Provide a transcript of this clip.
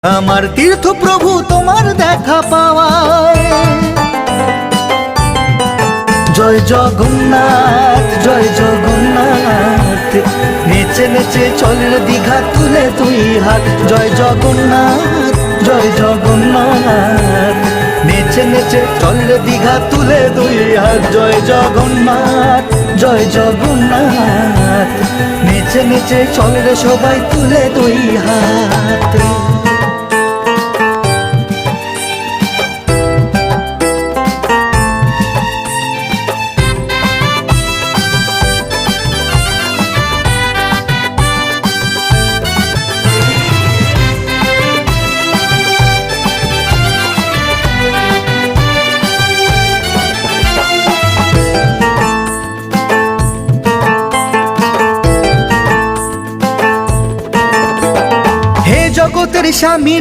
আমার তীর্থ প্রভু তোমার দেখা পাওয়ায়। জয় জগন্নাথ জয় জগন্নাথ, নেচে নেচে চলের দীঘা তুলে তুই হাত। জয় জগন্নাথ জয় জগন্নাথ, নেচে নেচে চলের দীঘা তুলে দুই হাত। জয় জগন্নাথ জয় জগন্নাথ, নেচে নেচে চলের সবাই তুলে দুই হাত। জগতের স্বামী